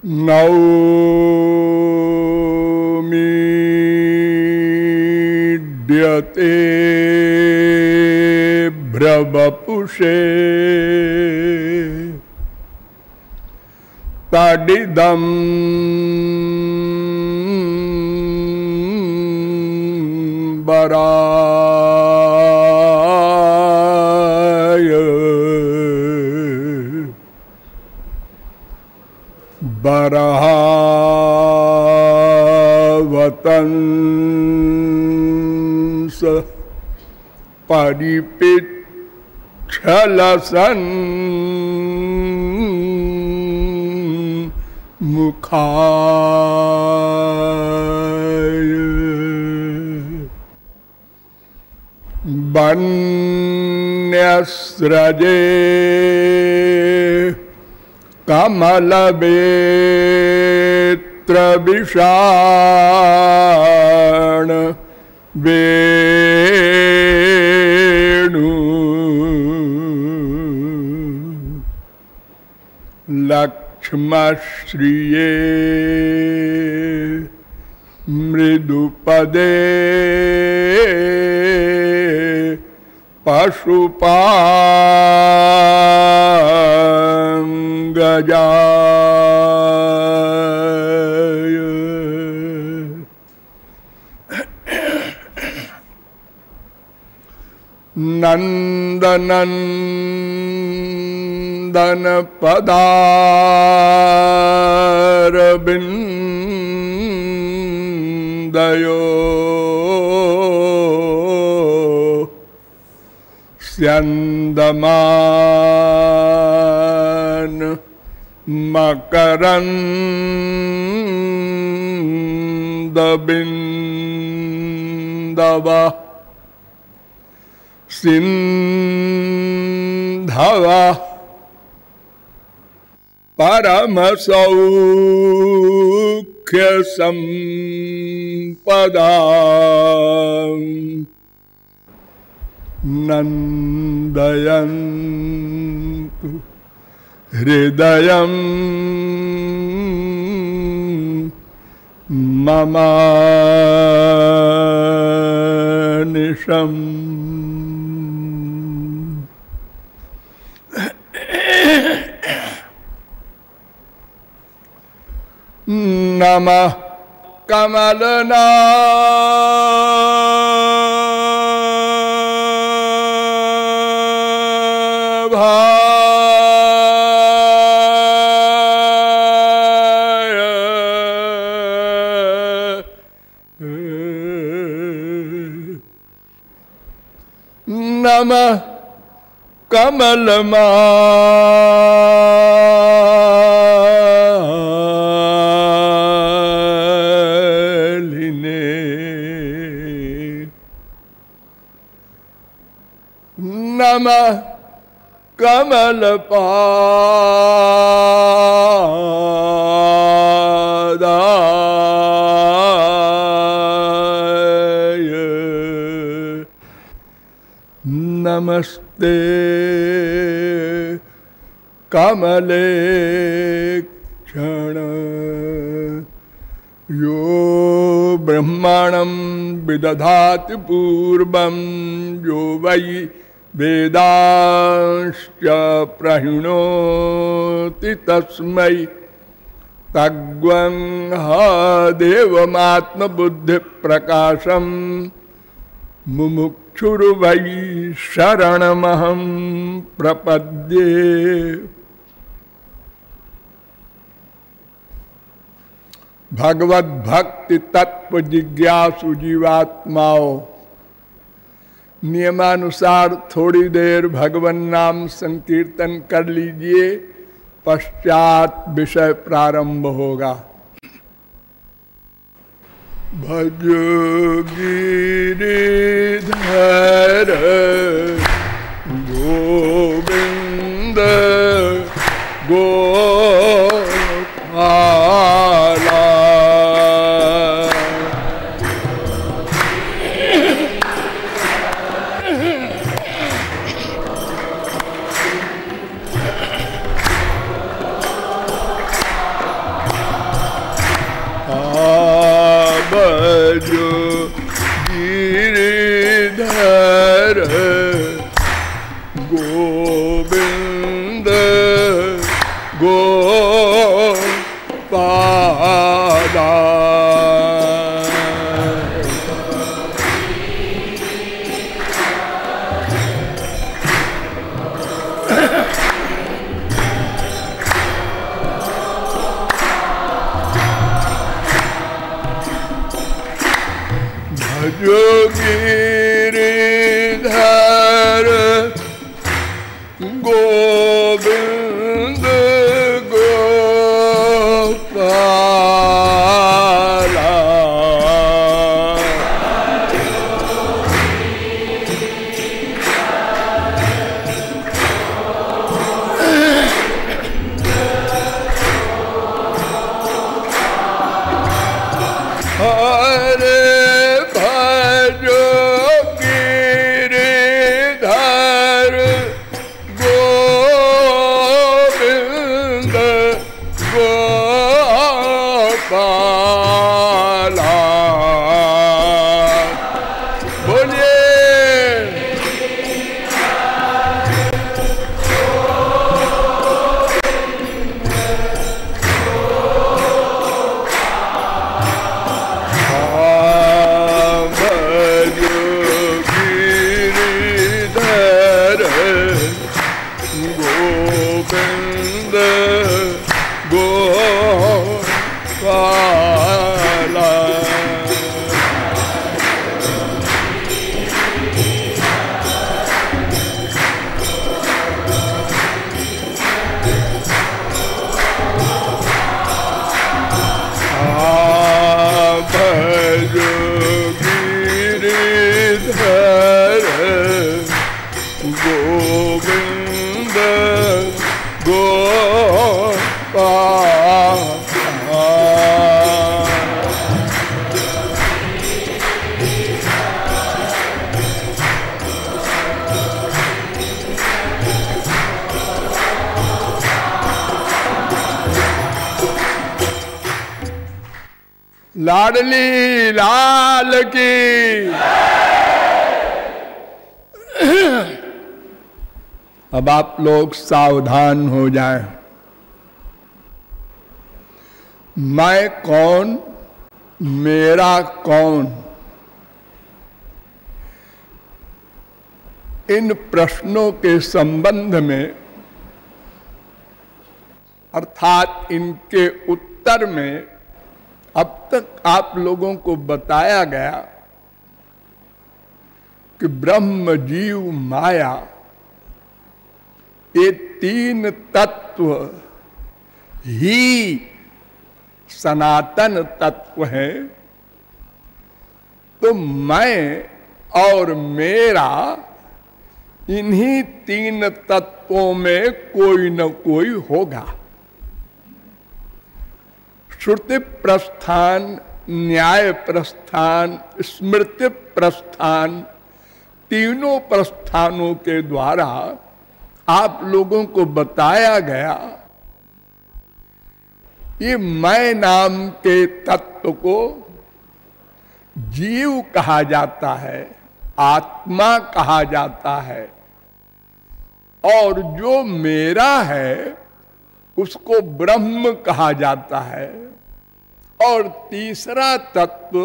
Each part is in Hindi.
नौमीड्यते भ्रवपुषे तदिदं वराय बरावतंस परिपिच्छलसन् मुखाय वन्यस्रजे कमलवेत्रविषाण वेणु लक्ष्मश्रिये मृदुपदे पशुपांगजाय नंदनंदन पदारविंदयो स्यन्दमान मकरन्दबिन्दव सिन्धव परमसौख्यसम्पदा नन्दयन्तु हृदयं ममानिशम् नमः कमलनाभाय नमः कमलमालिने नमः कमलपादाय नमस्ते कमले क्षण यो ब्रह्मणं विदधाति पूर्वं यो वै वेदांश्च प्रहिणोति तस्मै तग्वं ह देवमात्मबुद्धिप्रकाशं मुमुक्षुर्वै शरणमहं प्रपद्ये। भगवत भक्ति तत्व जिज्ञासु जीवात्माओं, नियमानुसार थोड़ी देर भगवन नाम संकीर्तन कर लीजिए, पश्चात विषय प्रारंभ होगा। भजो गिरिधर गोविंद गोपाला गोविंद गोपाला। भजो गिरिधर गोविंद गोपाला। हरे भजो गिरिधर गोविंद गोपाला। बोलिए गोविंद गोपाला। भजो गिरिधर गोविंद गोपाला। लाडली लाल की। अब आप लोग सावधान हो जाएं। मैं कौन, मेरा कौन, इन प्रश्नों के संबंध में अर्थात इनके उत्तर में अब तक आप लोगों को बताया गया कि ब्रह्म जीव माया ये तीन तत्व ही सनातन तत्व है। तो मैं और मेरा इन्हीं तीन तत्वों में कोई न कोई होगा। श्रुति प्रस्थान, न्याय प्रस्थान, स्मृति प्रस्थान, तीनों प्रस्थानों के द्वारा आप लोगों को बताया गया ये मैं नाम के तत्व को जीव कहा जाता है, आत्मा कहा जाता है, और जो मेरा है उसको ब्रह्म कहा जाता है। और तीसरा तत्व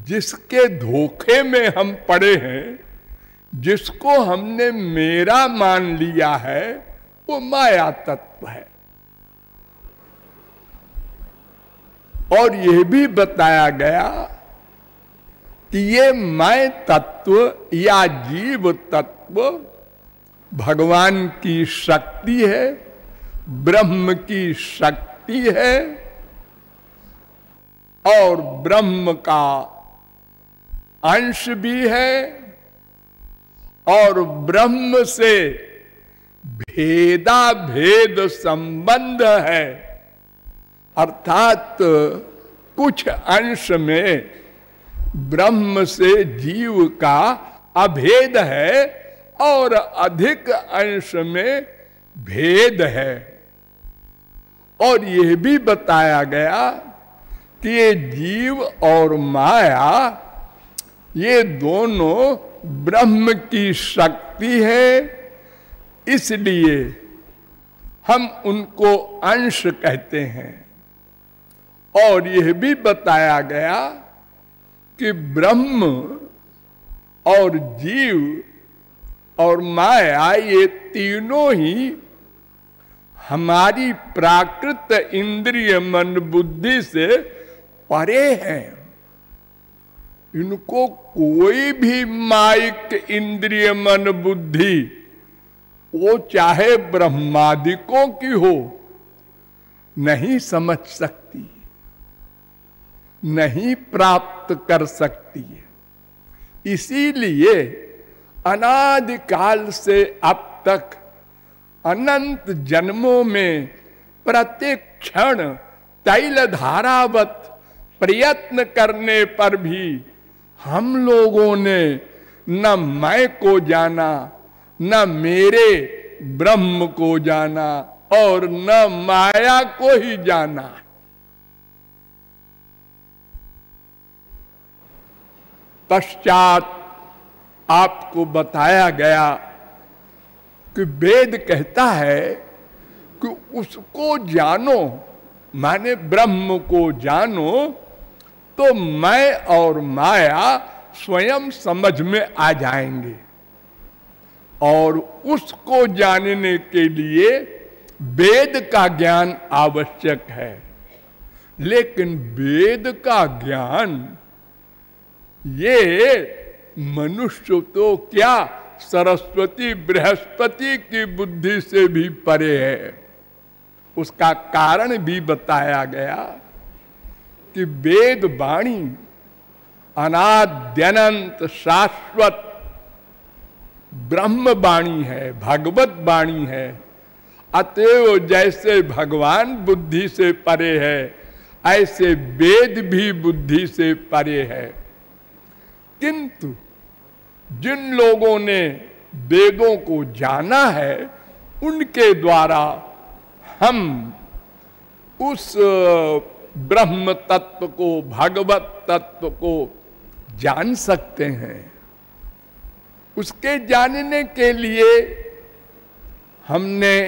जिसके धोखे में हम पड़े हैं, जिसको हमने मेरा मान लिया है, वो माया तत्व है। और यह भी बताया गया कि ये मैं तत्व या जीव तत्व भगवान की शक्ति है, ब्रह्म की शक्ति है, और ब्रह्म का अंश भी है, और ब्रह्म से भेदा भेद संबंध है। अर्थात कुछ अंश में ब्रह्म से जीव का अभेद है और अधिक अंश में भेद है। और यह भी बताया गया कि ये जीव और माया ये दोनों ब्रह्म की शक्ति है, इसलिए हम उनको अंश कहते हैं। और यह भी बताया गया कि ब्रह्म और जीव और माया ये तीनों ही हमारी प्राकृत इंद्रिय मन बुद्धि से परे हैं। इनको कोई भी माइक इंद्रिय मन बुद्धि, वो चाहे ब्रह्मादिकों की हो, नहीं समझ सकती, नहीं प्राप्त कर सकती है। इसीलिए अनादिकाल से अब तक अनंत जन्मों में प्रत्येक क्षण तैल धारावत प्रयत्न करने पर भी हम लोगों ने न मैं को जाना, न मेरे ब्रह्म को जाना और न माया को ही जाना। पश्चात आपको बताया गया कि वेद कहता है कि उसको जानो, माने ब्रह्म को जानो, तो मैं और माया स्वयं समझ में आ जाएंगे। और उसको जानने के लिए वेद का ज्ञान आवश्यक है। लेकिन वेद का ज्ञान ये मनुष्य तो क्या, सरस्वती बृहस्पति की बुद्धि से भी परे है। उसका कारण भी बताया गया कि वेद वाणी अनाद्यनंत शाश्वत ब्रह्म वाणी है, भगवत वाणी है। अतएव जैसे भगवान बुद्धि से परे है, ऐसे वेद भी बुद्धि से परे है। किंतु जिन लोगों ने वेदों को जाना है, उनके द्वारा हम उस ब्रह्म तत्व को, भगवत तत्व को जान सकते हैं। उसके जानने के लिए हमने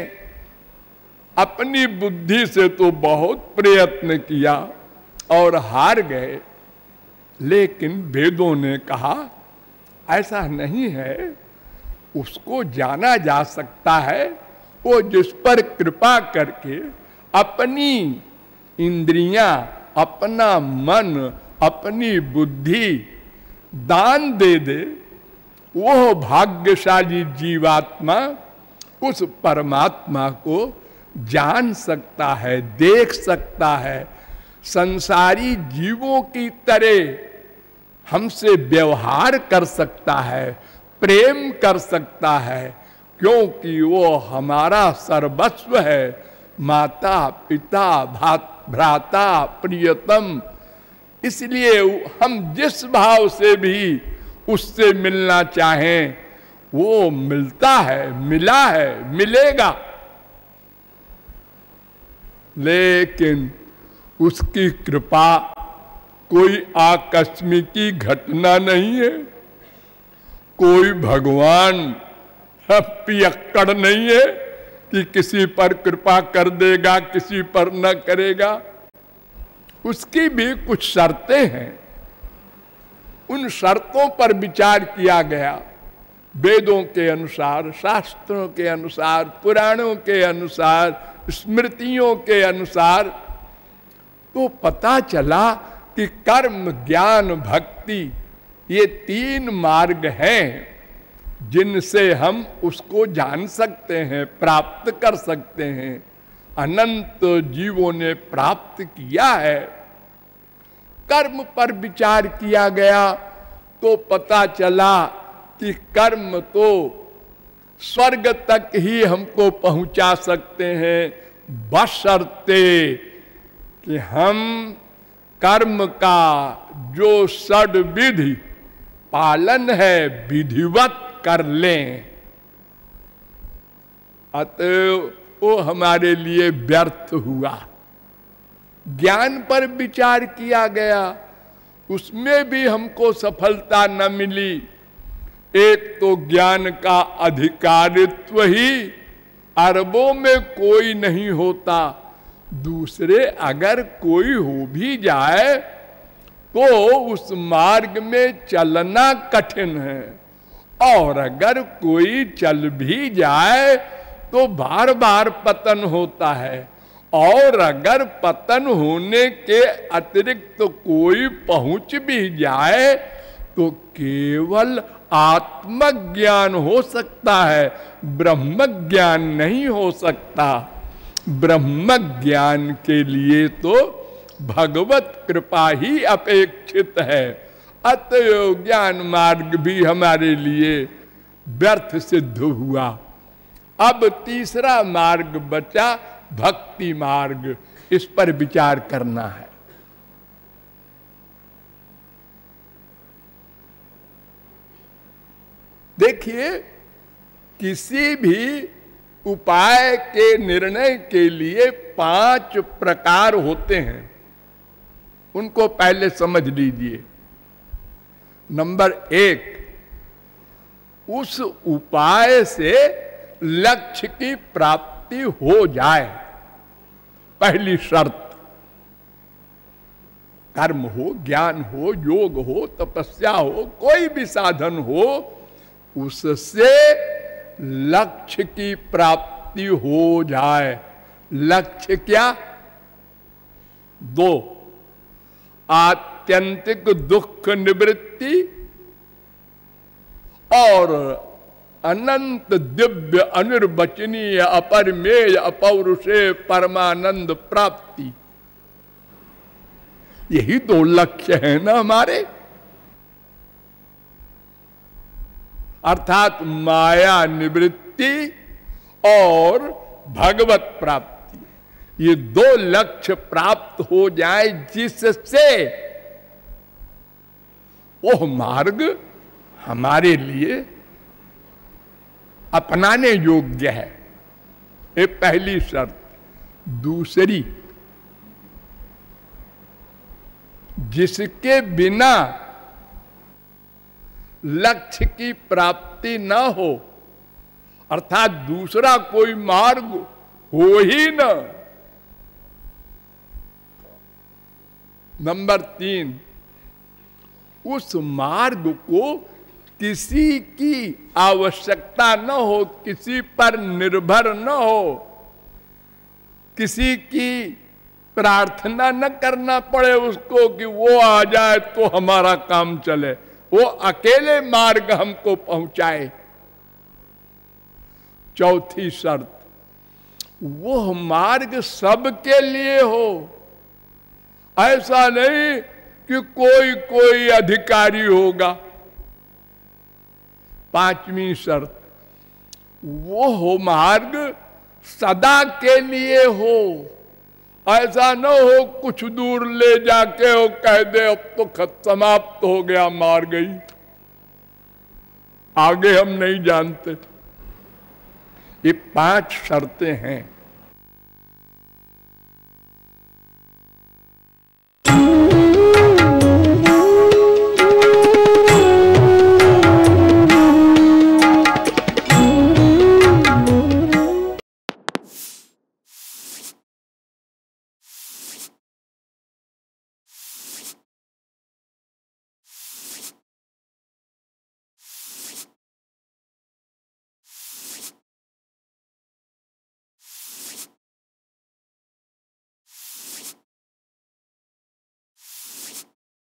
अपनी बुद्धि से तो बहुत प्रयत्न किया और हार गए। लेकिन वेदों ने कहा ऐसा नहीं है, उसको जाना जा सकता है। वो जिस पर कृपा करके अपनी इंद्रियां, अपना मन, अपनी बुद्धि दान दे दे, वो भाग्यशाली जीवात्मा उस परमात्मा को जान सकता है, देख सकता है। संसारी जीवों की तरह हमसे व्यवहार कर सकता है, प्रेम कर सकता है, क्योंकि वो हमारा सर्वस्व है। माता पिता भ्राता प्रियतम। इसलिए हम जिस भाव से भी उससे मिलना चाहें, वो मिलता है, मिला है, मिलेगा। लेकिन उसकी कृपा कोई आकस्मिकी घटना नहीं है, कोई भगवान पियक्कड़ नहीं है कि किसी पर कृपा कर देगा, किसी पर न करेगा। उसकी भी कुछ शर्तें हैं। उन शर्तों पर विचार किया गया वेदों के अनुसार, शास्त्रों के अनुसार, पुराणों के अनुसार, स्मृतियों के अनुसार। तो पता चला कि कर्म, ज्ञान, भक्ति ये तीन मार्ग हैं जिनसे हम उसको जान सकते हैं, प्राप्त कर सकते हैं। अनंत जीवों ने प्राप्त किया है। कर्म पर विचार किया गया तो पता चला कि कर्म तो स्वर्ग तक ही हमको पहुंचा सकते हैं, बशर्ते कि हम कर्म का जो षड्विधि पालन है विधिवत कर लें। अतः वो हमारे लिए व्यर्थ हुआ। ज्ञान पर विचार किया गया, उसमें भी हमको सफलता न मिली। एक तो ज्ञान का अधिकारित्व ही अरबों में कोई नहीं होता, दूसरे अगर कोई हो भी जाए तो उस मार्ग में चलना कठिन है, और अगर कोई चल भी जाए तो बार बार पतन होता है, और अगर पतन होने के अतिरिक्त तो कोई पहुंच भी जाए तो केवल आत्मज्ञान हो सकता है, ब्रह्म ज्ञान नहीं हो सकता। ब्रह्म ज्ञान के लिए तो भगवत कृपा ही अपेक्षित है, अतएव ज्ञान मार्ग भी हमारे लिए व्यर्थ सिद्ध हुआ। अब तीसरा मार्ग बचा भक्ति मार्ग, इस पर विचार करना है। देखिए, किसी भी उपाय के निर्णय के लिए 5 प्रकार होते हैं, उनको पहले समझ लीजिए। नंबर 1, उस उपाय से लक्ष्य की प्राप्ति हो जाए, पहली शर्त। कर्म हो, ज्ञान हो, योग हो, तपस्या हो, कोई भी साधन हो, उससे लक्ष्य की प्राप्ति हो जाए। लक्ष्य क्या? 2, आत्यंतिक दुख निवृत्ति और अनंत दिव्य अनिर्वचनीय अपरिमेय अपौरुषेय परमानंद प्राप्ति। यही 2 लक्ष्य है ना हमारे। अर्थात माया निवृत्ति और भगवत प्राप्ति, ये 2 लक्ष्य प्राप्त हो जाए जिससे वो मार्ग हमारे लिए अपनाने योग्य है। ये पहली शर्त। दूसरी, जिसके बिना लक्ष्य की प्राप्ति न हो, अर्थात दूसरा कोई मार्ग हो ही न। नंबर 3, उस मार्ग को किसी की आवश्यकता न हो, किसी पर निर्भर न हो, किसी की प्रार्थना न करना पड़े उसको कि वो आ जाए तो हमारा काम चले, वो अकेले मार्ग हमको पहुंचाए। चौथी शर्त, वो मार्ग सबके लिए हो, ऐसा नहीं कि कोई कोई अधिकारी होगा। 5वीं शर्त, वो मार्ग सदा के लिए हो, ऐसा न हो कुछ दूर ले जाके वो कह दे अब तो समाप्त हो गया मार्ग ही, आगे हम नहीं जानते। ये 5 शर्तें हैं।